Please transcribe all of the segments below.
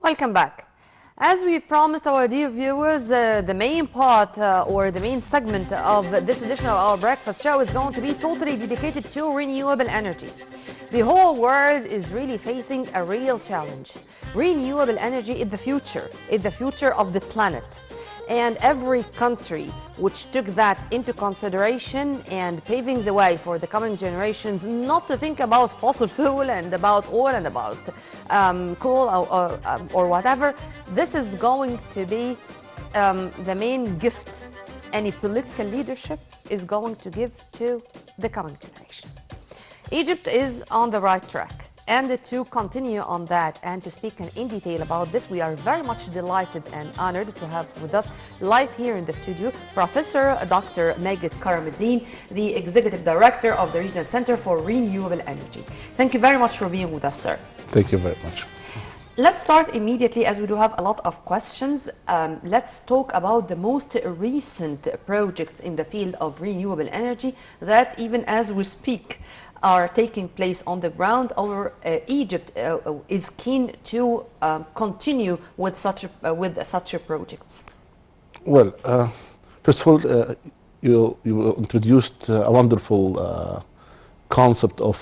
Welcome back. As we promised our dear viewers, the main part or the main segment of this edition of our breakfast show is going to be totally dedicated to renewable energy. The whole world is really facing a real challenge. Renewable energy is the future of the planet. And every country which took that into consideration and paving the way for the coming generations not to think about fossil fuel and about oil and about coal or whatever, this is going to be the main gift any political leadership is going to give to the coming generation. Egypt is on the right track. And to continue on that and to speak in detail about this, we are very much delighted and honored to have with us live here in the studio Professor Dr. Magad Karam, Deen, the Executive Director of the Regional Center for Renewable Energy. Thank you very much for being with us, sir. Thank you very much. Let's start immediately, as we do have a lot of questions. Let's talk about the most recent projects in the field of renewable energy that even as we speak are taking place on the ground. Egypt is keen to continue with such projects. Well, first of all, you introduced a wonderful concept of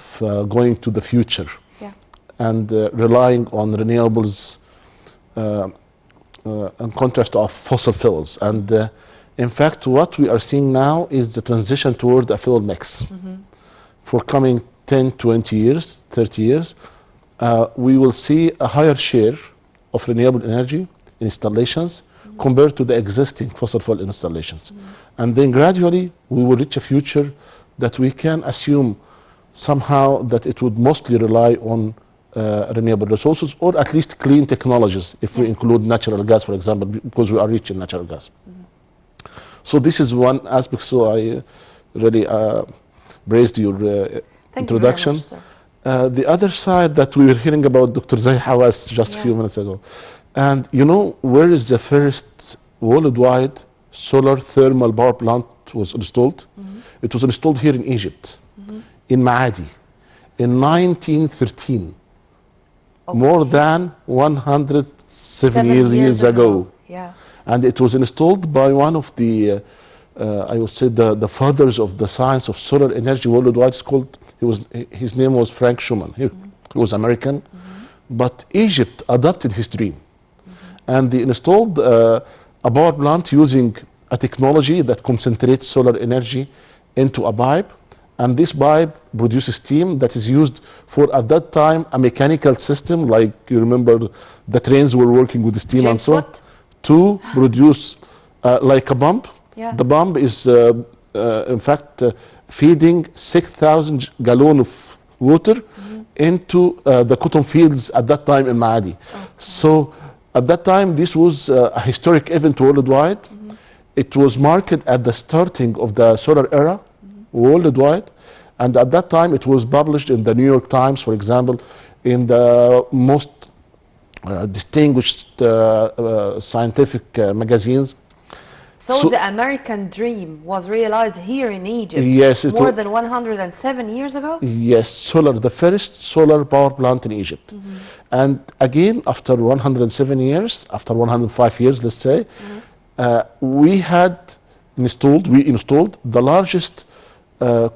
going to the future, yeah, and relying on renewables in contrast of fossil fuels. And in fact, what we are seeing now is the transition toward a fuel mix. Mm-hmm. For coming 10, 20 years, 30 years, we will see a higher share of renewable energy installations compared to the existing fossil fuel installations. And then gradually we will reach a future that we can assume somehow that it would mostly rely on renewable resources, or at least clean technologies, if we include natural gas, for example, because we are rich in natural gas. So this is one aspect. So I really praised your introduction. Thank you very much, sir. The other side that we were hearing about Dr. Zay Hawass just a few minutes ago. And you know where is the first worldwide solar thermal power plant was installed? It was installed here in Egypt, in Magad, in 1913, more than 107 years ago. Yeah. And it was installed by one of the I would say the fathers of the science of solar energy worldwide. His name was Frank Schumann. He was American, but Egypt adopted his dream, and they installed a power plant using a technology that concentrates solar energy into a pipe, and this pipe produces steam that is used for, at that time, a mechanical system, like you remember the trains were working with the steam and so on, to produce like a pump. Yeah. The pump is, in fact, feeding 6,000 gallons of water into the cotton fields at that time in Magad. Okay. So at that time, this was a historic event worldwide. It was marked at the starting of the solar era worldwide. And at that time, it was published in the New York Times, for example, in the most distinguished scientific magazines. So the American dream was realized here in Egypt, yes, more than 107 years ago? Yes, the first solar power plant in Egypt. And again, after 107 years, after 105 years, let's say, we installed the largest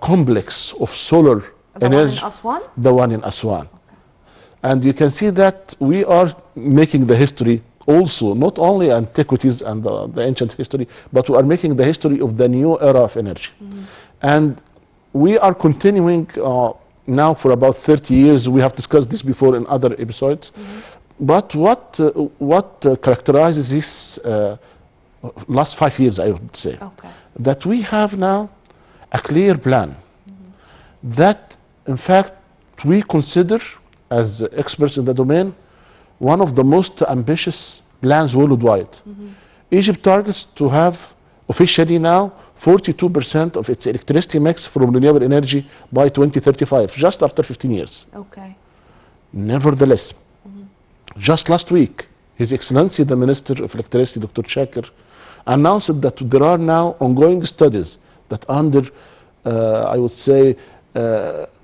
complex of solar energy. The one in Aswan? The one in Aswan. Okay. And you can see that we are making the history also, not only antiquities and the ancient history, but we are making the history of the new era of energy. And we are continuing now for about 30 years. We have discussed this before in other episodes. But what characterizes this last 5 years, I would say, that we have now a clear plan that, in fact, we consider as experts in the domain one of the most ambitious plans worldwide. Egypt targets to have officially now 42% of its electricity mix from renewable energy by 2035, just after 15 years. Okay. Nevertheless, just last week, His Excellency the Minister of Electricity, Dr. Shakir, announced that there are now ongoing studies that under, I would say,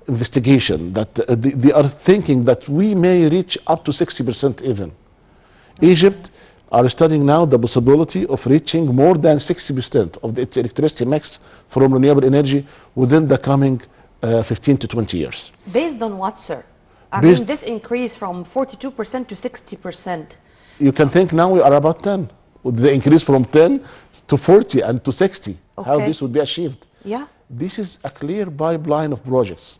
investigation, that they are thinking that we may reach up to 60% even Egypt are studying now the possibility of reaching more than 60% of its electricity mix from renewable energy within the coming 15 to 20 years. Based on what, sir? I Based- mean, this increase from 42% to 60%. You can think now we are about 10. With the increase from 10 to 40 and to 60, how Okay. this would be achieved. Yeah. This is a clear pipeline of projects.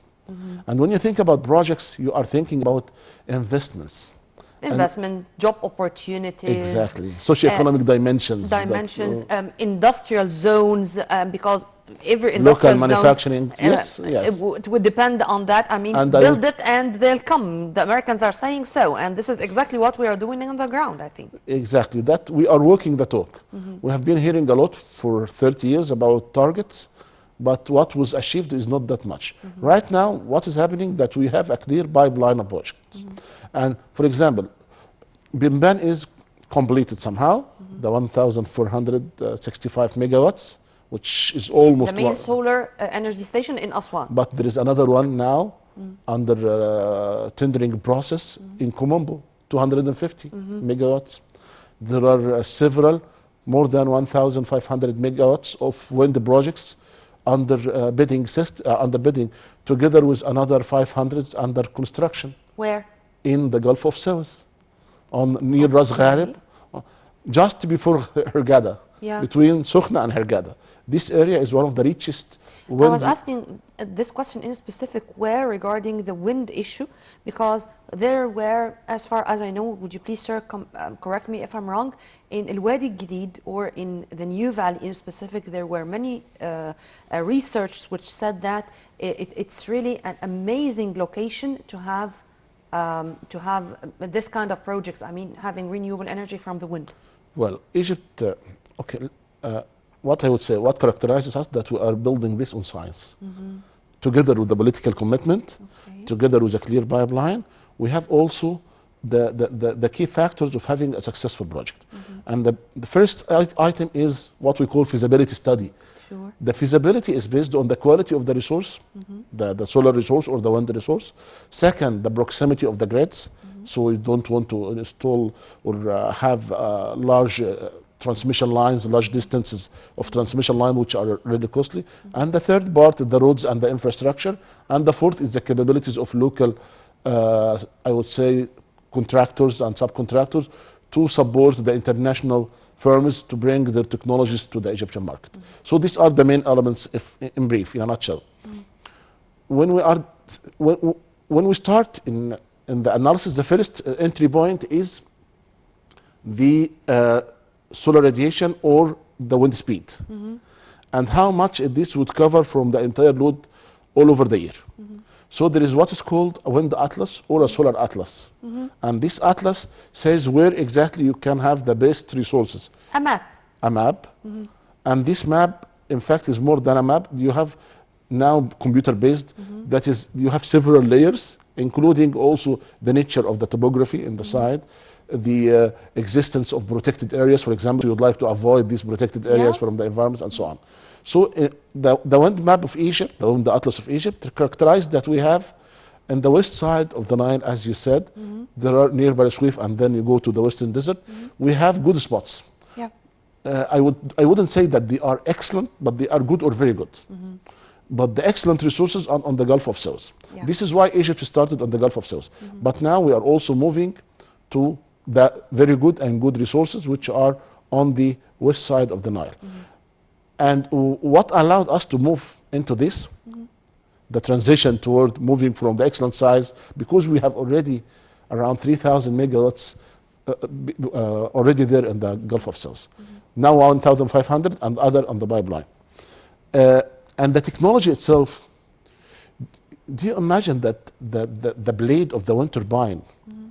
And when you think about projects, you are thinking about investments. Investment, job opportunities. Exactly. Socioeconomic dimensions. that, Dimensions, industrial zones, because every local industrial manufacturing. zone, Yes, yes. it would depend on that. I mean, And I build would- it and they'll come. The Americans are saying so, and this is exactly what we are doing on the ground, I think. Exactly. That we are walking the talk. We have been hearing a lot for 30 years about targets, but what was achieved is not that much. Right now, what is happening that we have a clear pipeline of projects. And for example, Bimban is completed somehow, the 1,465 megawatts, which is almost The main one- solar energy station in Aswan. But there is another one now under tendering process in Komombo, 250 megawatts. There are several, more than 1,500 megawatts of wind projects under under bidding, together with another 500 under construction Where? in the Gulf of Suez, on near Ras Gharib, just before Hurghada, Yeah. between Sukhna and Hurghada. This area is one of the richest I wind. was asking this question in specific where regarding the wind issue, because there were, as far as I know, would you please, sir, correct me if I'm wrong, in El Wadi Gdid or in the New Valley in specific, there were many research which said that it's really an amazing location to have this kind of projects. I mean, having renewable energy from the wind. Well, Egypt, what I would say, what characterizes us, that we are building this on science. Together with the political commitment, Okay. together with a clear pipeline, we have also the key factors of having a successful project. And the first item is what we call feasibility study. Sure. The feasibility is based on the quality of the resource, the solar resource or the wind resource. Second, the proximity of the grids. So we don't want to install or have large transmission lines, large distances of transmission line, which are really costly. And the third part, the roads and the infrastructure. And the fourth is the capabilities of local, I would say, contractors and subcontractors to support the international firms to bring their technologies to the Egyptian market. So these are the main elements, in brief, in a nutshell. When we start in the analysis, the first entry point is the solar radiation or the wind speed, and how much this would cover from the entire load all over the year. So there is what is called a wind atlas or a solar atlas, and this atlas says where exactly you can have the best resources. A map. A map, and this map, in fact, is more than a map. You have now computer-based. That is, you have several layers, including also the nature of the topography in the side, the existence of protected areas. For example, you would like to avoid these protected areas from the environment and so on. So the wind map of Egypt, the wind atlas of Egypt, characterized that we have in the west side of the Nile, as you said, there are nearby Swift, and then you go to the western desert. We have good spots. Yeah. I wouldn't say that they are excellent, but they are good or very good. But the excellent resources are on the Gulf of Suez. Yeah. This is why Egypt started on the Gulf of Suez. But now we are also moving to the very good and good resources which are on the west side of the Nile. And what allowed us to move into this, the transition toward moving from the excellent size, because we have already around 3,000 megawatts already there in the Gulf of Suez. Now 1,500 and other on the pipeline. And the technology itself, do you imagine that the blade of the wind turbine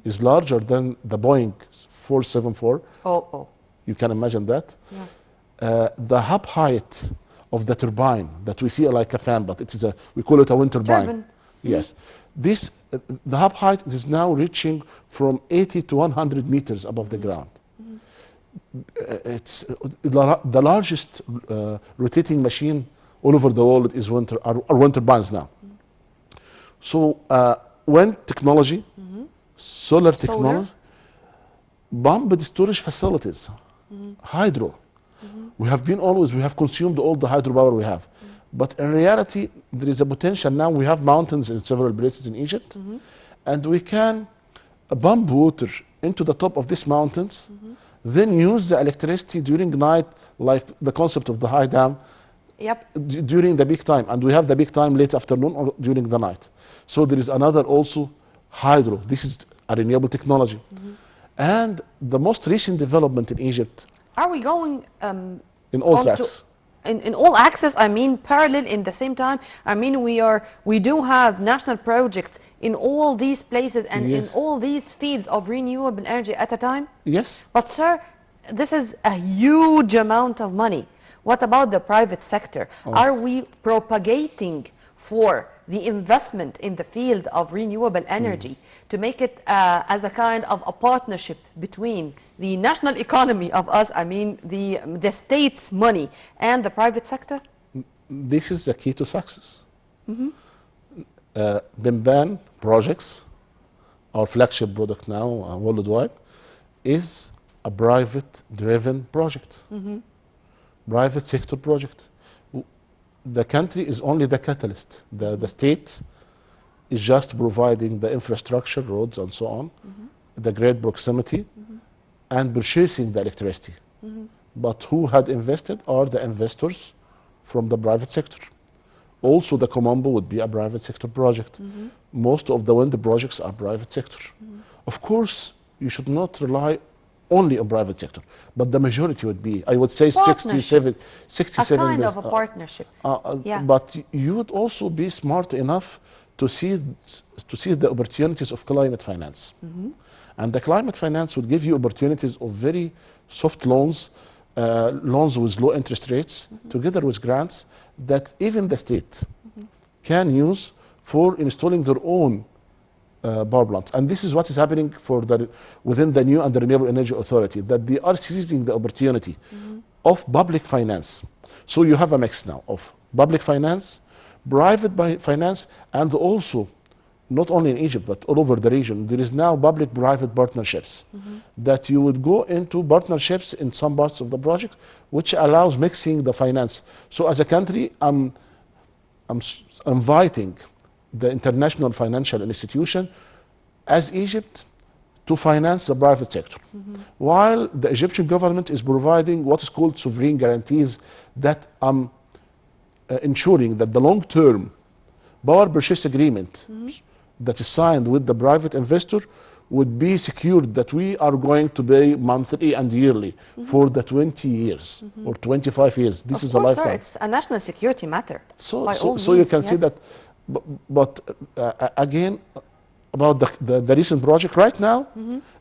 is larger than the Boeing 474? Oh. You can imagine that? Yeah. The hub height of the turbine that we see like a fan, but it is we call it a wind turbine. Turbine. Yes. This, the hub height is now reaching from 80 to 100 meters above the ground. It's the largest rotating machine all over the world is wind turbines now. So wind technology, solar technology, pumped storage facilities, hydro. We have been always, we have consumed all the hydropower we have. But in reality, there is a potential now. We have mountains in several places in Egypt, and we can pump water into the top of these mountains, then use the electricity during night, like the concept of the high dam, Yep. during the peak time. And we have the peak time late afternoon or during the night. So there is another also hydro. This is a renewable technology. And the most recent development in Egypt, Are we going in all on to- tracks, in all axes? I mean, parallel in the same time. I mean, we do have national projects in all these places and in Yes. all these fields of renewable energy at a time. yes, But sir, this is a huge amount of money. What about the private sector? Are we propagating for the investment in the field of renewable energy to make it as a kind of a partnership between the national economy of us, I mean the state's money, and the private sector? this is the key to success. Bimban projects, our flagship product now worldwide, is a private-driven project, private sector project. The country is only the catalyst. The state is just providing the infrastructure, roads and so on, the great proximity, and purchasing the electricity. But who had invested are the investors from the private sector. Also, the Komombo would be a private sector project. Most of the wind projects are private sector. Of course, you should not rely only on private sector, but the majority would be, I would say, Partnership. 67. A kind of a partnership. Yeah. But you would also be smart enough to see the opportunities of climate finance. And the climate finance would give you opportunities of very soft loans, loans with low interest rates, together with grants that even the state can use for installing their own power plants. And this is what is happening within the new and the Renewable Energy Authority, that they are seizing the opportunity of public finance. So you have a mix now of public finance, private finance, and also, not only in Egypt, but all over the region, there is now public-private partnerships that you would go into partnerships in some parts of the project, which allows mixing the finance. So as a country, I'm inviting the international financial institution as Egypt to finance the private sector, while the Egyptian government is providing what is called sovereign guarantees that ensuring that the long-term power purchase agreement that is signed with the private investor would be secured, that we are going to pay monthly and yearly for the 20 years or 25 years. This is a lifetime. Sir, it's a national security matter. So So you can see that. But again, about the recent project, right now,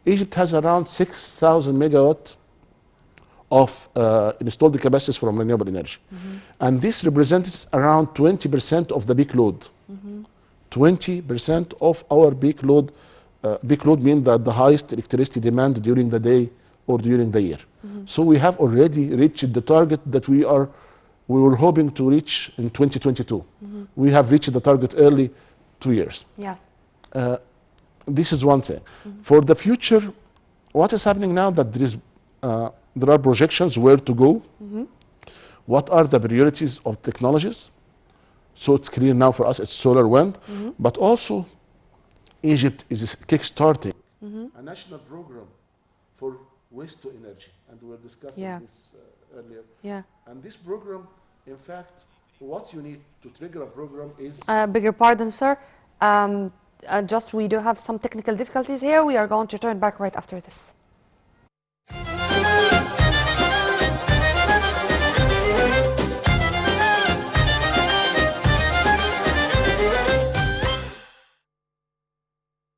Egypt has around 6,000 megawatt of installed capacities from renewable energy. And this represents around 20% of the peak load. 20% of our peak load. Peak load means that the highest electricity demand during the day or during the year. So we have already reached the target that we were hoping to reach in 2022. We have reached the target early 2 years. Yeah. This is one thing. For the future, what is happening now that there are projections where to go, what are the priorities of technologies. So it's clear now for us it's solar, wind, but also Egypt is kickstarting a national program for waste to energy, and we were discussing this earlier. Yeah. And this program, in fact, what you need to trigger a program is... Beg your pardon, sir. We do have some technical difficulties here. We are going to turn back right after this.